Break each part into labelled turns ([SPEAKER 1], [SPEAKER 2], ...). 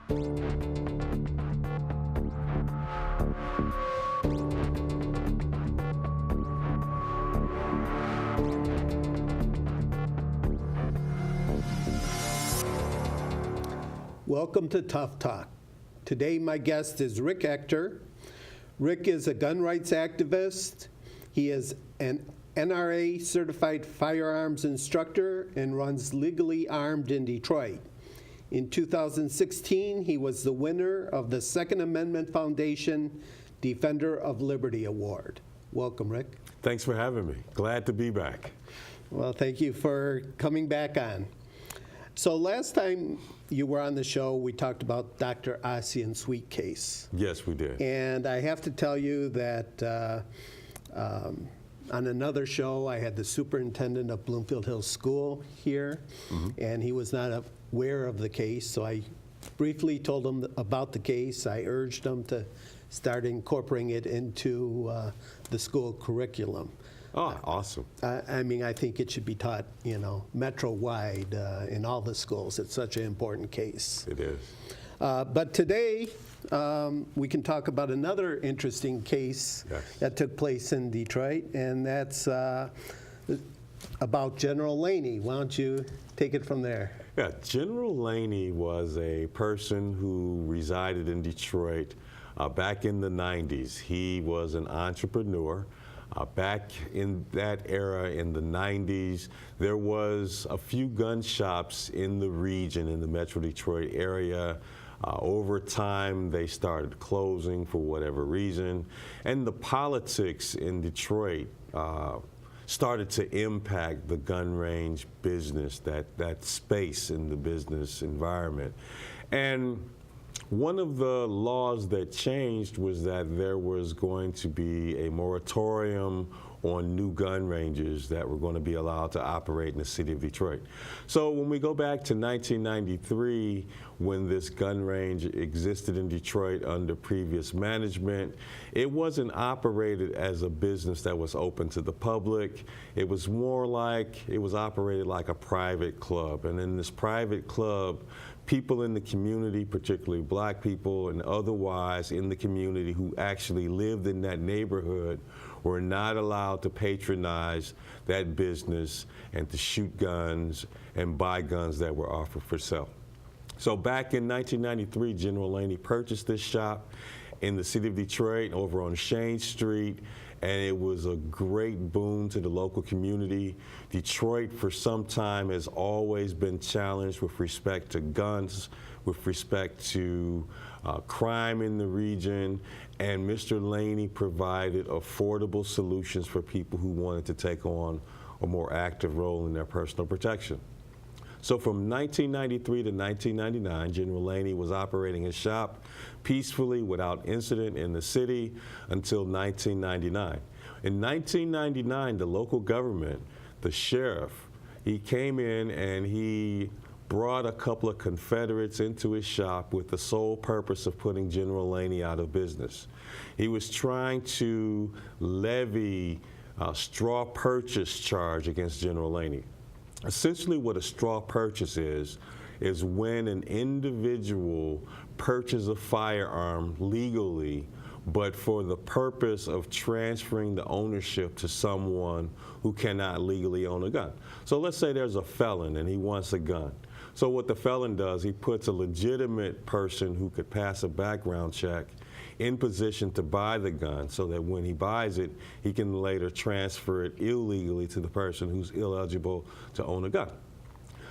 [SPEAKER 1] Welcome to Tough Talk. Today my guest is Rick Ector. Rick is a gun rights activist. He is an NRA certified firearms instructor and runs Legally Armed in Detroit. In 2016, he was the winner of the Second Amendment Foundation Defender of Liberty Award. Welcome, Rick.
[SPEAKER 2] Thanks for having me. Glad to be back.
[SPEAKER 1] Well, thank you for coming back on. So last time you were on the show, we talked about Dr. Ossian Sweet case.
[SPEAKER 2] Yes, we did.
[SPEAKER 1] And I have to tell you that on another show, I had the superintendent of Bloomfield Hills School here, and he was not aware of the case, so I briefly told him about the case. I urged him to start incorporating it into the school curriculum.
[SPEAKER 2] Oh, awesome.
[SPEAKER 1] I mean, I think it should be taught, metro-wide in all the schools. It's such an important case.
[SPEAKER 2] It is.
[SPEAKER 1] But today, we can talk about another interesting case that took place in Detroit, and that's about General Laney. Why don't you take it from there?
[SPEAKER 2] Yeah, General Laney was a person who resided in Detroit back in the 90s. He was an entrepreneur. Back in that era, in the 90s, there was a few gun shops in the region, in the Metro Detroit area. Over time, they started closing for whatever reason. And the politics in Detroit started to impact the gun range business, that space in the business environment. And one of the laws that changed was that there was going to be a moratorium on new gun ranges that were going to be allowed to operate in the city of Detroit. So when we go back to 1993, when this gun range existed in Detroit under previous management, it wasn't operated as a business that was open to the public. It was more like, it was operated like a private club. And in this private club, people in the community, particularly black people and otherwise in the community who actually lived in that neighborhood, were not allowed to patronize that business and to shoot guns and buy guns that were offered for sale. So back in 1993, General Laney purchased this shop in the city of Detroit over on Shane Street, and it was a great boon to the local community. Detroit for some time has always been challenged with respect to guns, with respect to crime in the region, and Mr. Laney provided affordable solutions for people who wanted to take on a more active role in their personal protection. So from 1993 to 1999, General Laney was operating his shop peacefully without incident in the city until 1999. In 1999, the local government, the sheriff, he came in and he brought a couple of Confederates into his shop with the sole purpose of putting General Laney out of business. He was trying to levy a straw purchase charge against General Laney. Essentially what a straw purchase is when an individual purchases a firearm legally, but for the purpose of transferring the ownership to someone who cannot legally own a gun. So let's say there's a felon and he wants a gun. So what the felon does, he puts a legitimate person who could pass a background check in position to buy the gun so that when he buys it, he can later transfer it illegally to the person who's ineligible to own a gun.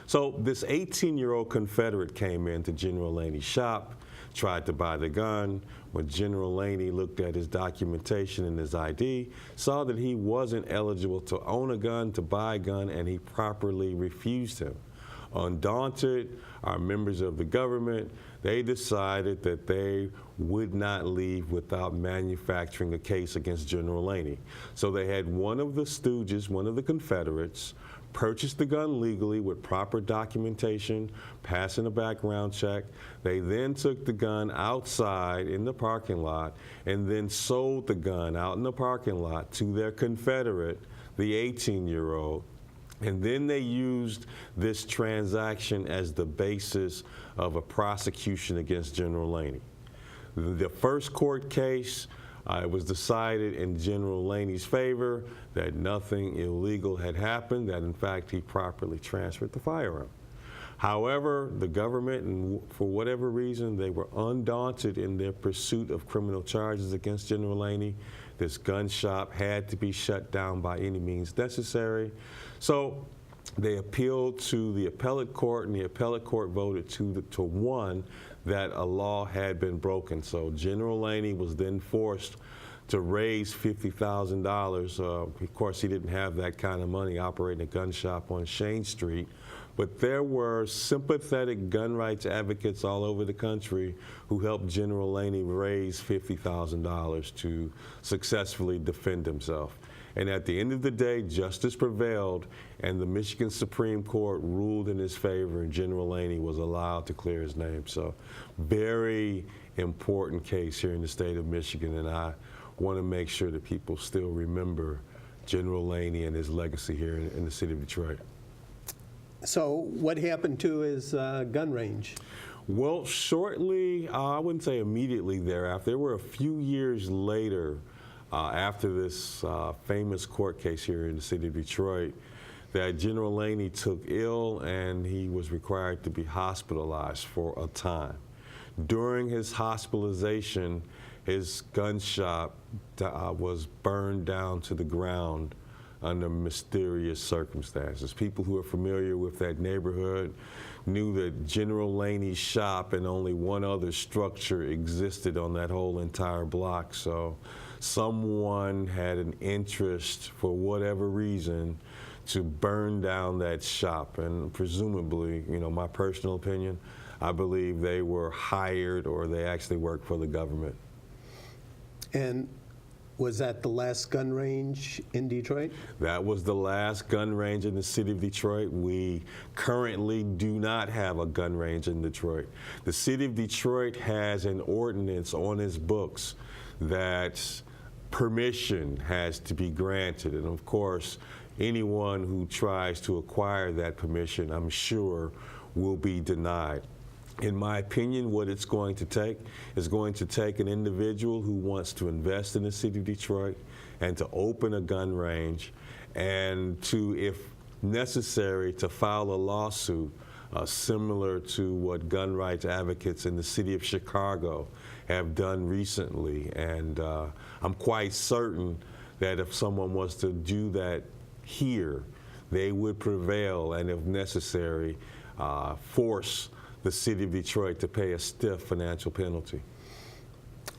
[SPEAKER 2] So this 18-year-old Confederate came into General Laney's shop, tried to buy the gun. When General Laney looked at his documentation and his ID, saw that he wasn't eligible to own a gun, to buy a gun, and he properly refused him. Undaunted, our members of the government, they decided that they would not leave without manufacturing a case against General Laney. So they had one of the stooges, one of the Confederates, purchased the gun legally with proper documentation, passing a background check. They then took the gun outside in the parking lot and then sold the gun out in the parking lot to their Confederate, the 18-year-old, And then they used this transaction as the basis of a prosecution against General Laney. The first court case, it was decided in General Laney's favor that nothing illegal had happened, that in fact he properly transferred the firearm. However, the government, and for whatever reason, they were undaunted in their pursuit of criminal charges against General Laney. This gun shop had to be shut down by any means necessary. So they appealed to the appellate court, and the appellate court voted 2-1 that a law had been broken. So General Laney was then forced to raise $50,000. Of course, he didn't have that kind of money operating a gun shop on Shane Street. But there were sympathetic gun rights advocates all over the country who helped General Laney raise $50,000 to successfully defend himself. And at the end of the day, justice prevailed, and the Michigan Supreme Court ruled in his favor, and General Laney was allowed to clear his name. So very important case here in the state of Michigan, and I want to make sure that people still remember General Laney and his legacy here in the city of Detroit.
[SPEAKER 1] So what happened to his gun range?
[SPEAKER 2] Well, shortly, I wouldn't say immediately thereafter, there were a few years later, after this famous court case here in the city of Detroit, that General Laney took ill and he was required to be hospitalized for a time. During his hospitalization, his gun shop was burned down to the ground under mysterious circumstances. People who are familiar with that neighborhood knew that General Laney's shop and only one other structure existed on that whole entire block. So someone had an interest, for whatever reason, to burn down that shop. And presumably, you know, my personal opinion, I believe they were hired or they actually worked for the government.
[SPEAKER 1] And was that the last gun range in Detroit?
[SPEAKER 2] That was the last gun range in the city of Detroit. We currently do not have a gun range in Detroit. The city of Detroit has an ordinance on its books that permission has to be granted. And of course, anyone who tries to acquire that permission, I'm sure, will be denied. In my opinion, what it's going to take is going to take an individual who wants to invest in the city of Detroit and to open a gun range and to, if necessary, to file a lawsuit similar to what gun rights advocates in the city of Chicago have done recently. And I'm quite certain that if someone was to do that here, they would prevail and, if necessary, force the city of Detroit to pay a stiff financial penalty.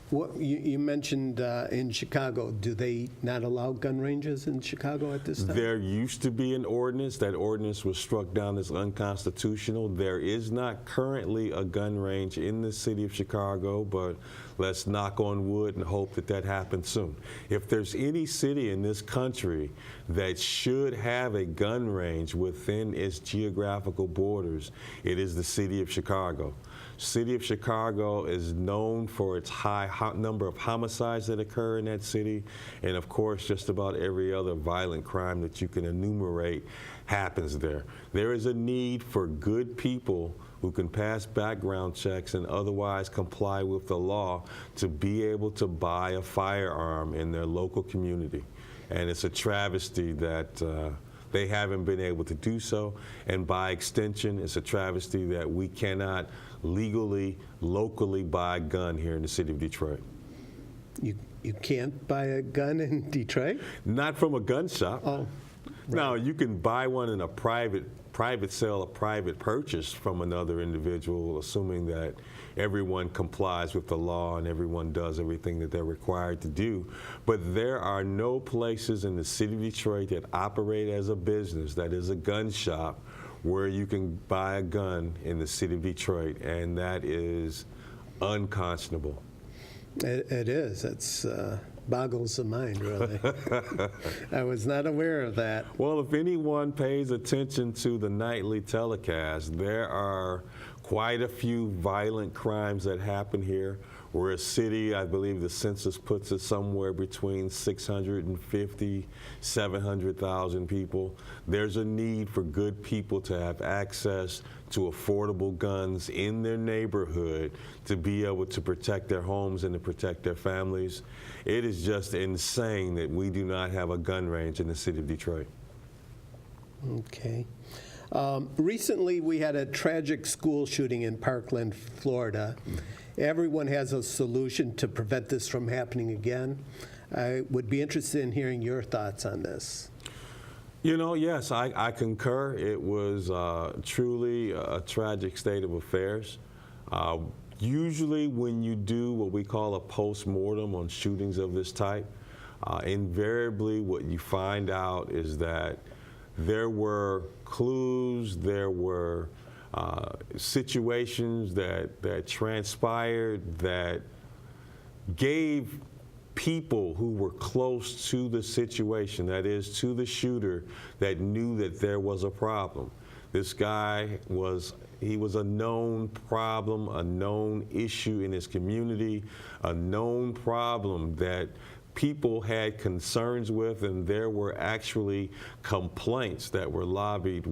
[SPEAKER 1] What, you mentioned in Chicago, do they not allow gun ranges in Chicago at this time?
[SPEAKER 2] There used to be an ordinance. That ordinance was struck down as unconstitutional. There is not currently a gun range in the city of Chicago, but let's knock on wood and hope that that happens soon. If there's any city in this country that should have a gun range within its geographical borders, it is the city of Chicago. City of Chicago is known for its high number of homicides that occur in that city, and of course just about every other violent crime that you can enumerate happens there. There is a need for good people who can pass background checks and otherwise comply with the law to be able to buy a firearm in their local community. And it's a travesty that they haven't been able to do so, and by extension, it's a travesty that we cannot legally, locally buy a gun here in the city of Detroit.
[SPEAKER 1] You can't buy a gun in Detroit?
[SPEAKER 2] Not from a gun shop.
[SPEAKER 1] Oh, right.
[SPEAKER 2] Now, you can buy one in a private sale, a private purchase from another individual, assuming that everyone complies with the law and everyone does everything that they're required to do. But there are no places in the city of Detroit that operate as a business, that is a gun shop, where you can buy a gun in the city of Detroit, and that is unconscionable.
[SPEAKER 1] It is. It's boggles the mind, really. I was not aware of that.
[SPEAKER 2] Well, if anyone pays attention to the nightly telecast, there are quite a few violent crimes that happen here We're a city, I believe the census puts it somewhere between 650, 700,000 people. There's a need for good people to have access to affordable guns in their neighborhood to be able to protect their homes and to protect their families. It is just insane that we do not have a gun range in the city of Detroit.
[SPEAKER 1] Okay. Recently, we had a tragic school shooting in Parkland, Florida. Everyone has a solution to prevent this from happening again. I would be interested in hearing your thoughts on this.
[SPEAKER 2] You know, yes, I concur. It was truly a tragic state of affairs. Usually when you do what we call a post-mortem on shootings of this type, invariably what you find out is that there were clues, there were situations that transpired that gave people who were close to the situation, that is, to the shooter, that knew that there was a problem. This guy was a known problem, a known issue in his community, a known problem that people had concerns with, and there were actually complaints that were levied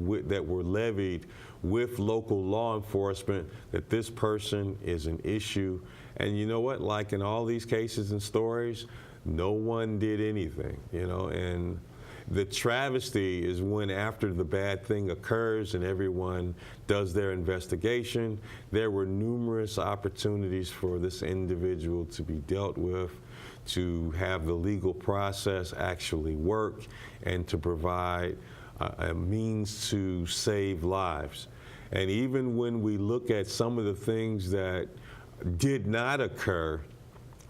[SPEAKER 2] with local law enforcement that this person is an issue. And you know what, like in all these cases and stories, no one did anything, you know, and the travesty is when after the bad thing occurs and everyone does their investigation, there were numerous opportunities for this individual to be dealt with, to have the legal process actually work, and to provide a means to save lives. And even when we look at some of the things that did not occur,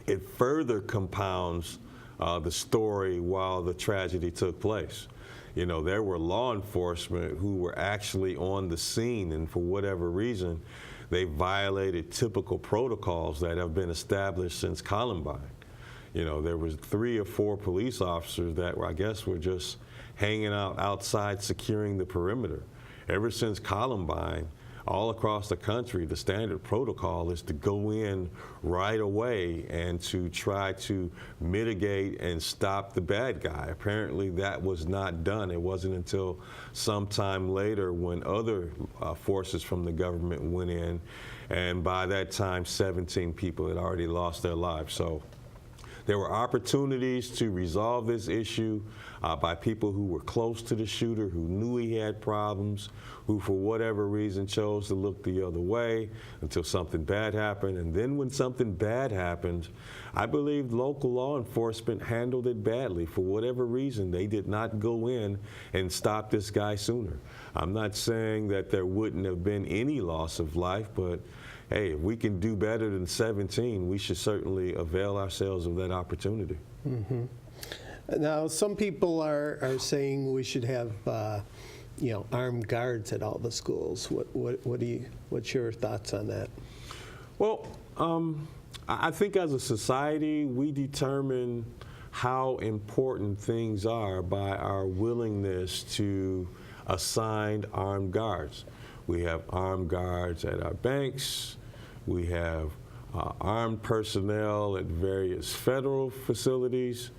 [SPEAKER 2] it further compounds the story while the tragedy took place. You know, there were law enforcement who were actually on the scene, and for whatever reason, they violated typical protocols that have been established since Columbine. You know, there was 3 or 4 police officers that were, I guess, were just hanging out outside securing the perimeter. Ever since Columbine, all across the country, the standard protocol is to go in right away and to try to mitigate and stop the bad guy. Apparently that was not done. It wasn't until sometime later when other forces from the government went in, and by that time 17 people had already lost their lives. So there were opportunities to resolve this issue by people who were close to the shooter, who knew he had problems, who for whatever reason chose to look the other way until something bad happened. And then when something bad happened, I believe local law enforcement handled it badly. For whatever reason, they did not go in and stop this guy sooner. I'm not saying that there wouldn't have been any loss of life, but hey, if we can do better than 17, we should certainly avail ourselves of that opportunity.
[SPEAKER 1] Mm-hmm. Now, some people are saying we should have, you know, armed guards at all the schools. What's your thoughts on that?
[SPEAKER 2] Well, I think as a society, we determine how important things are by our willingness to assign armed guards. We have armed guards at our banks. We have armed personnel at various federal facilities.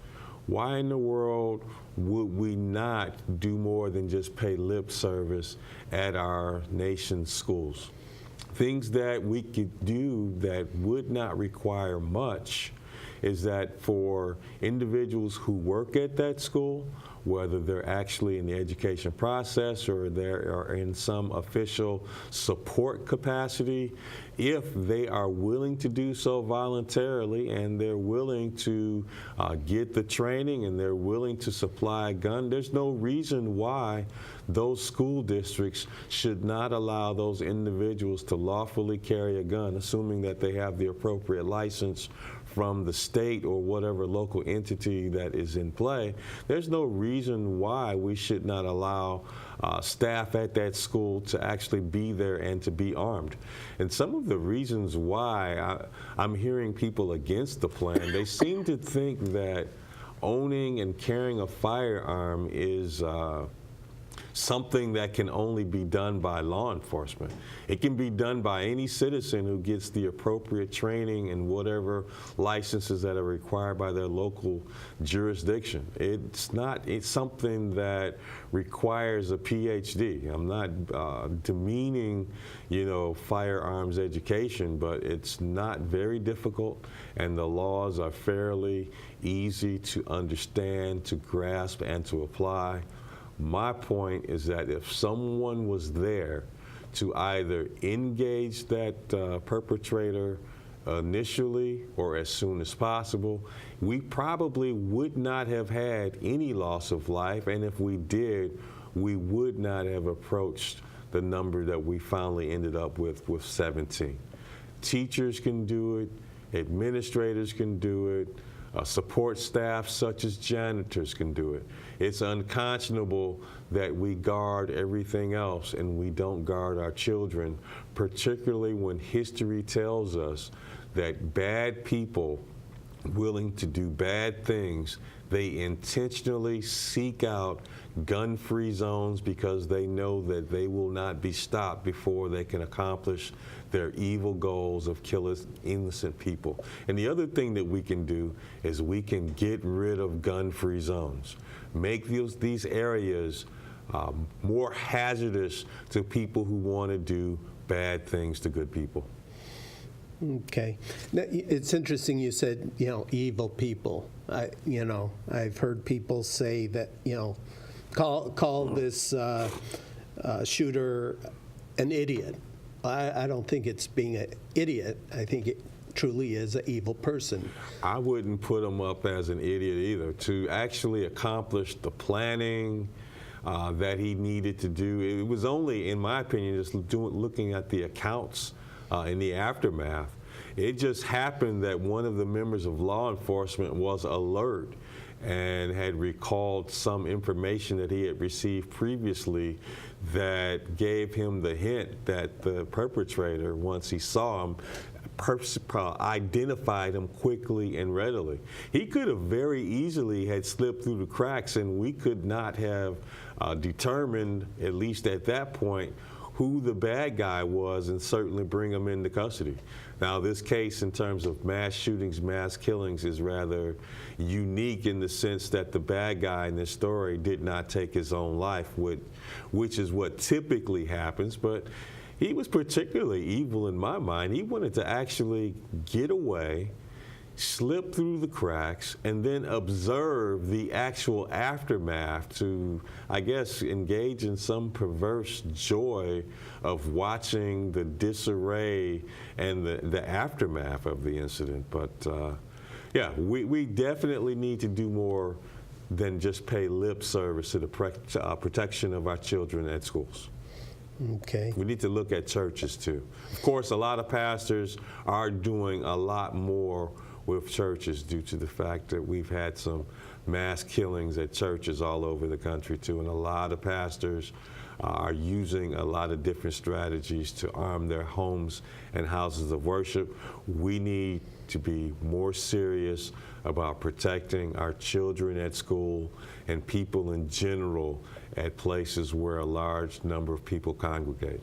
[SPEAKER 2] Why in the world would we not do more than just pay lip service at our nation's schools? Things that we could do that would not require much is that for individuals who work at that school, whether they're actually in the education process or they are in some official support capacity, if they are willing to do so voluntarily and they're willing to get the training and they're willing to supply a gun, there's no reason why those school districts should not allow those individuals to lawfully carry a gun, assuming that they have the appropriate license from the state or whatever local entity that is in play. There's no reason why we should not allow staff at that school to actually be there and to be armed. And some of the reasons why I'm hearing people against the plan, they seem to think that owning and carrying a firearm is something that can only be done by law enforcement. It can be done by any citizen who gets the appropriate training and whatever licenses that are required by their local jurisdiction. It's something that requires a PhD. I'm not demeaning, firearms education, but it's not very difficult, and the laws are fairly easy to understand, to grasp, and to apply. My point is that if someone was there to either engage that perpetrator initially or as soon as possible, we probably would not have had any loss of life, and if we did, we would not have approached the number that we finally ended up with 17. Teachers can do it, administrators can do it, support staff such as janitors can do it. It's unconscionable that we guard everything else and we don't guard our children, particularly when history tells us that bad people willing to do bad things, they intentionally seek out gun-free zones because they know that they will not be stopped before they can accomplish their evil goals of killing innocent people. And the other thing that we can do is we can get rid of gun-free zones, make these areas more hazardous to people who want to do bad things to good people.
[SPEAKER 1] Okay. Now, it's interesting you said, evil people. I've heard people say that, call this shooter an idiot. I don't think it's being an idiot. I think it truly is an evil person.
[SPEAKER 2] I wouldn't put him up as an idiot either. To actually accomplish the planning that he needed to do, it was only, in my opinion, just looking at the accounts in the aftermath. It just happened that one of the members of law enforcement was alert and had recalled some information that he had received previously that gave him the hint that the perpetrator, once he saw him, identified him quickly and readily. He could have very easily had slipped through the cracks, and we could not have determined, at least at that point, who the bad guy was and certainly bring him into custody. Now, this case in terms of mass shootings, mass killings is rather unique in the sense that the bad guy in this story did not take his own life, which is what typically happens, but he was particularly evil in my mind. He wanted to actually get away, slip through the cracks, and then observe the actual aftermath to, I guess, engage in some perverse joy of watching the disarray and the aftermath of the incident. But yeah, we definitely need to do more than just pay lip service to the protection of our children at schools.
[SPEAKER 1] Okay.
[SPEAKER 2] We need to look at churches too. Of course, a lot of pastors are doing a lot more with churches due to the fact that we've had some mass killings at churches all over the country too, and a lot of pastors are using a lot of different strategies to arm their homes and houses of worship. We need to be more serious about protecting our children at school and people in general at places where a large number of people congregate.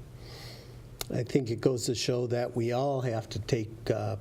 [SPEAKER 1] I think it goes to show that we all have to take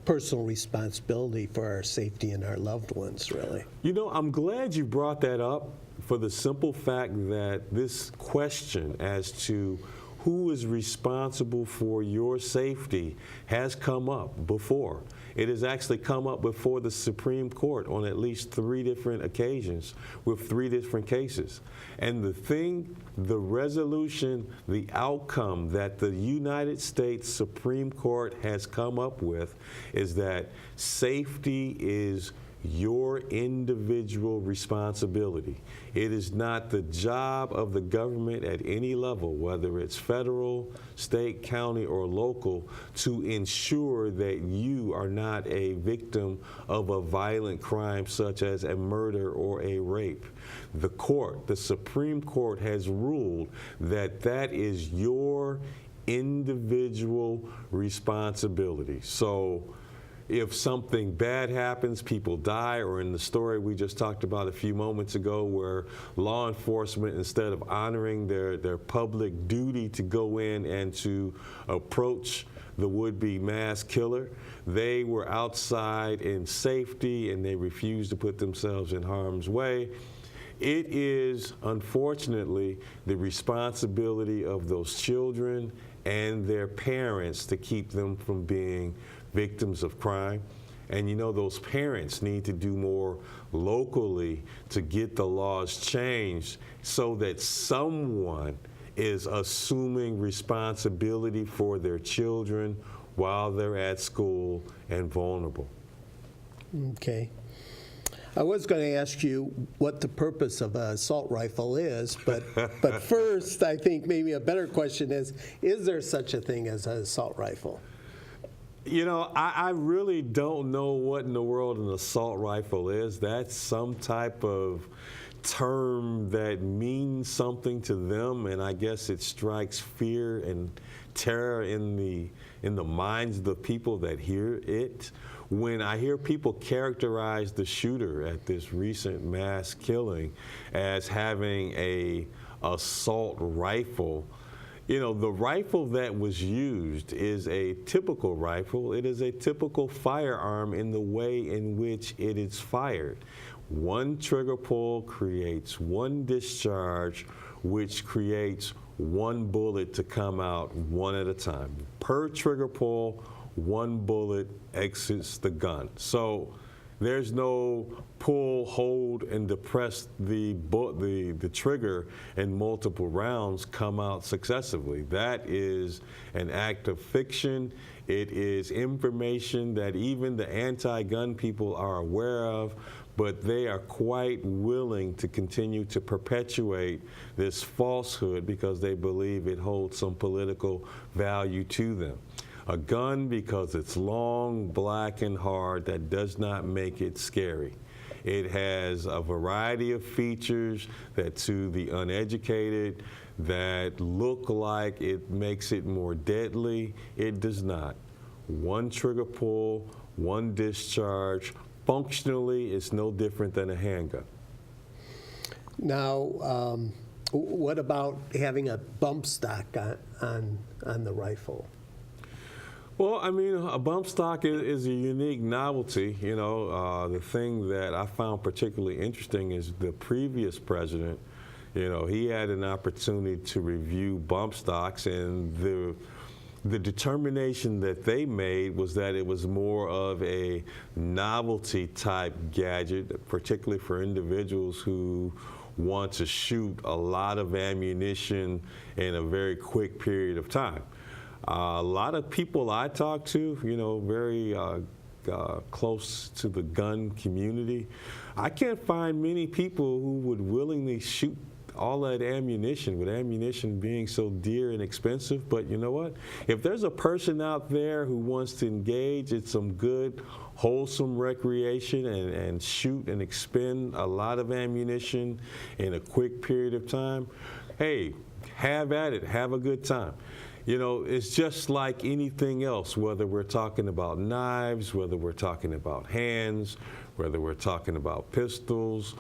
[SPEAKER 1] personal responsibility for our safety and our loved ones, really.
[SPEAKER 2] I'm glad you brought that up for the simple fact that this question as to who is responsible for your safety has come up before. It has actually come up before the Supreme Court on at least 3 different occasions with 3 different cases. And the resolution, the outcome that the United States Supreme Court has come up with is that safety is your individual responsibility. It is not the job of the government at any level, whether it's federal, state, county, or local, to ensure that you are not a victim of a violent crime such as a murder or a rape. The Supreme Court has ruled that that is your individual responsibility. So if something bad happens, people die, or in the story we just talked about a few moments ago where law enforcement, instead of honoring their public duty to go in and to approach the would-be mass killer, they were outside in safety and they refused to put themselves in harm's way. It is, unfortunately, the responsibility of those children and their parents to keep them from being victims of crime. And you know, those parents need to do more locally to get the laws changed so that someone is assuming responsibility for their children while they're at school and vulnerable.
[SPEAKER 1] Okay. I was going to ask you what the purpose of an assault rifle is, but first, I think maybe a better question is there such a thing as an assault rifle?
[SPEAKER 2] You know, I really don't know what in the world an assault rifle is. That's some type of term that means something to them, and I guess it strikes fear and terror in the minds of the people that hear it. When I hear people characterize the shooter at this recent mass killing as having a assault rifle, you know, the rifle that was used is a typical rifle. It is a typical firearm in the way in which it is fired. One trigger pull creates one discharge, which creates one bullet to come out one at a time. Per trigger pull, one bullet exits the gun. So there's no pull, hold, and depress the trigger and multiple rounds come out successively. That is an act of fiction. It is information that even the anti-gun people are aware of, but they are quite willing to continue to perpetuate this falsehood because they believe it holds some political value to them. A gun, because it's long, black, and hard, that does not make it scary. It has a variety of features that to the uneducated that look like it makes it more deadly. It does not. One trigger pull, one discharge. Functionally, it's no different than a handgun.
[SPEAKER 1] Now, what about having a bump stock on the rifle?
[SPEAKER 2] Well, I mean, a bump stock is a unique novelty. You know, the thing that I found particularly interesting is the previous president, you know, he had an opportunity to review bump stocks, and the determination that they made was that it was more of a novelty type gadget, particularly for individuals who want to shoot a lot of ammunition in a very quick period of time. A lot of people I talk to, you know, very close to the gun community, I can't find many people who would willingly shoot all that ammunition, with ammunition being so dear and expensive. But you know what? If there's a person out there who wants to engage in some good, wholesome recreation and shoot and expend a lot of ammunition in a quick period of time, hey, have at it, have a good time. You know, it's just like anything else, whether we're talking about knives, whether we're talking about hands, whether we're talking about pistols,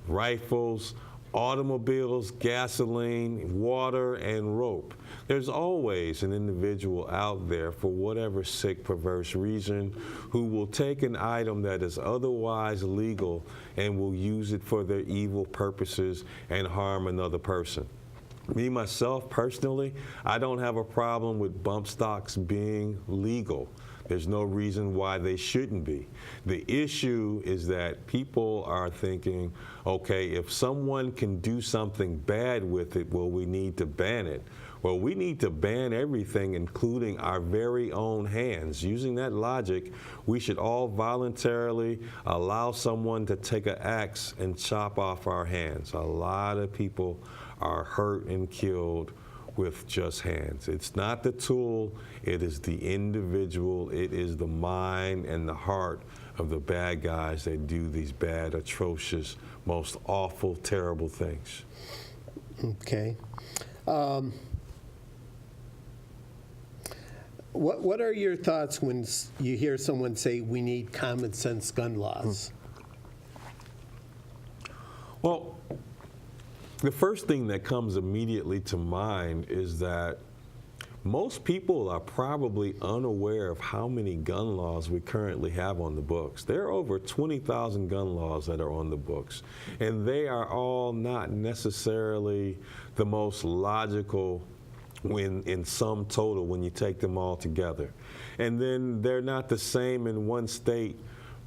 [SPEAKER 2] rifles, automobiles, gasoline, water, and rope. There's always an individual out there, for whatever sick, perverse reason, who will take an item that is otherwise legal and will use it for their evil purposes and harm another person. Me, myself, personally, I don't have a problem with bump stocks being legal. There's no reason why they shouldn't be. The issue is that people are thinking, okay, if someone can do something bad with it, well, we need to ban it. Well, we need to ban everything, including our very own hands. Using that logic, we should all voluntarily allow someone to take an axe and chop off our hands. A lot of people are hurt and killed with just hands. It's not the tool, it is the individual, it is the mind and the heart of the bad guys that do these bad, atrocious, most awful, terrible things.
[SPEAKER 1] What are your thoughts when you hear someone say we need common sense gun laws?
[SPEAKER 2] Well, the first thing that comes immediately to mind is that most people are probably unaware of how many gun laws we currently have on the books. There are over 20,000 gun laws that are on the books, and they are all not necessarily the most logical in sum total when you take them all together. And then they're not the same in one state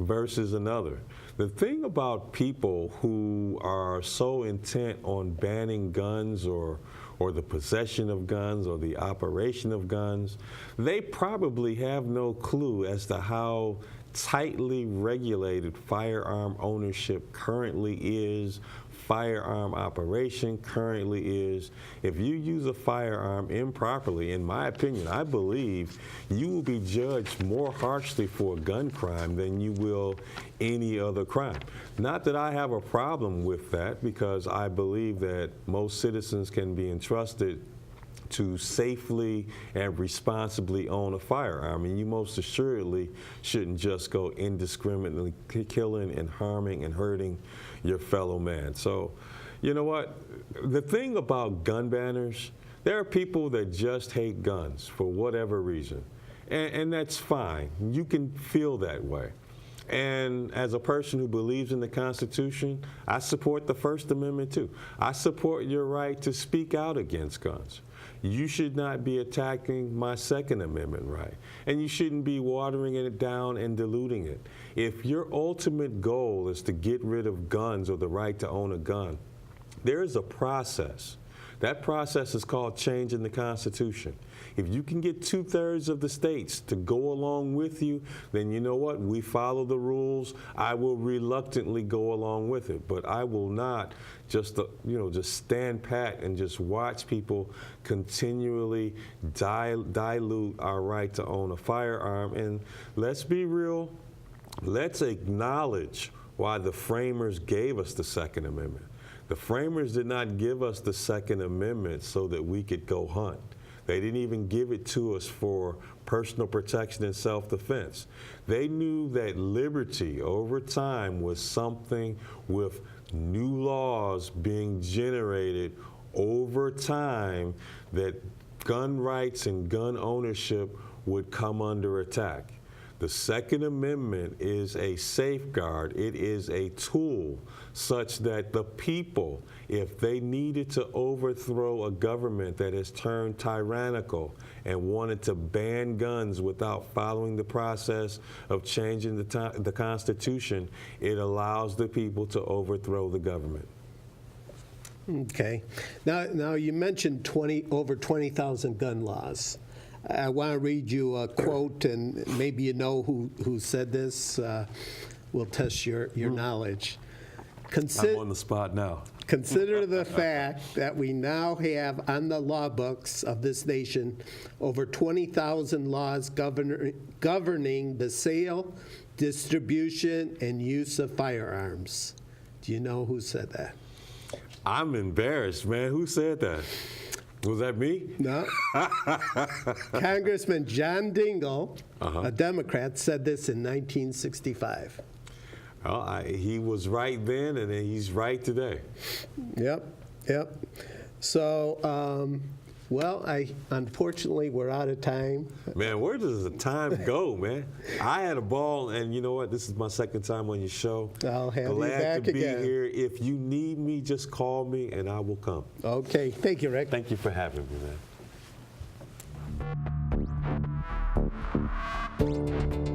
[SPEAKER 2] versus another. The thing about people who are so intent on banning guns or the possession of guns or the operation of guns, they probably have no clue as to how tightly regulated firearm ownership currently is, firearm operation currently is. If you use a firearm improperly, in my opinion, I believe you will be judged more harshly for a gun crime than you will any other crime. Not that I have a problem with that, because I believe that most citizens can be entrusted to safely and responsibly own a firearm, and you most assuredly shouldn't just go indiscriminately killing and harming and hurting your fellow man. So, you know what? The thing about gun banners, there are people that just hate guns for whatever reason, and that's fine. You can feel that way. And as a person who believes in the Constitution, I support the First Amendment too. I support your right to speak out against guns. You should not be attacking my Second Amendment right, and you shouldn't be watering it down and diluting it. If your ultimate goal is to get rid of guns or the right to own a gun, there is a process. That process is called changing the Constitution. If you can get 2/3 of the states to go along with you, then you know what? We follow the rules. I will reluctantly go along with it, but I will not just stand pat and just watch people continually dilute our right to own a firearm. And let's be real. Let's acknowledge why the framers gave us the Second Amendment. The framers did not give us the Second Amendment so that we could go hunt. They didn't even give it to us for personal protection and self-defense. They knew that liberty over time was something with new laws being generated over time, that gun rights and gun ownership would come under attack. The Second Amendment is a safeguard. It is a tool such that the people, if they needed to overthrow a government that has turned tyrannical and wanted to ban guns without following the process of changing the Constitution, it allows the people to overthrow the government.
[SPEAKER 1] Okay. Now you mentioned over 20,000 gun laws. I want to read you a quote, and maybe you know who said this. We'll test your knowledge.
[SPEAKER 2] I'm on the spot now.
[SPEAKER 1] Consider the fact that we now have on the law books of this nation over 20,000 laws governing the sale, distribution, and use of firearms. Do you know who said that?
[SPEAKER 2] I'm embarrassed, man. Who said that? Was that me?
[SPEAKER 1] No. Congressman John Dingell, a Democrat, said this in 1965.
[SPEAKER 2] Well, he was right then, and he's right today.
[SPEAKER 1] Yep. So, unfortunately, we're out of time.
[SPEAKER 2] Man, where does the time go, man? I had a ball, and you know what? This is my second time on your show.
[SPEAKER 1] I'll have you back
[SPEAKER 2] Glad to be
[SPEAKER 1] again.
[SPEAKER 2] here. If you need me, just call me, and I will come.
[SPEAKER 1] Okay. Thank you, Rick.
[SPEAKER 2] Thank you for having me, man.